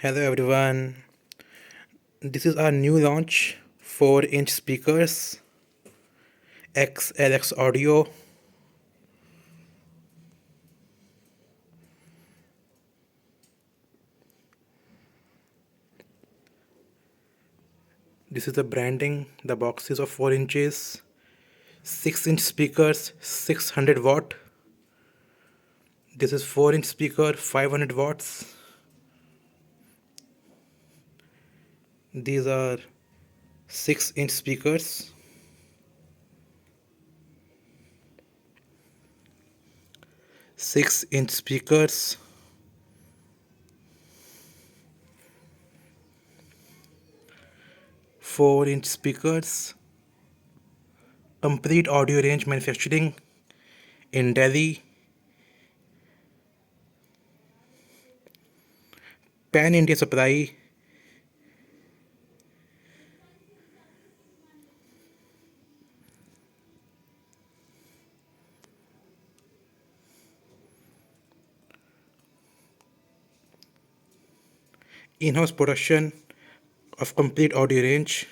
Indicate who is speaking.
Speaker 1: Hello everyone, this is our new launch 4-inch speakers XLX audio. This is the branding, the boxes of 4 inches, 6-inch speakers 600 watt. This is 4-inch speaker 500 watts. These are 6-inch speakers. 6-inch speakers. 4-inch speakers. Complete audio range manufacturing in Delhi. Pan India supply. In-house production of complete audio range.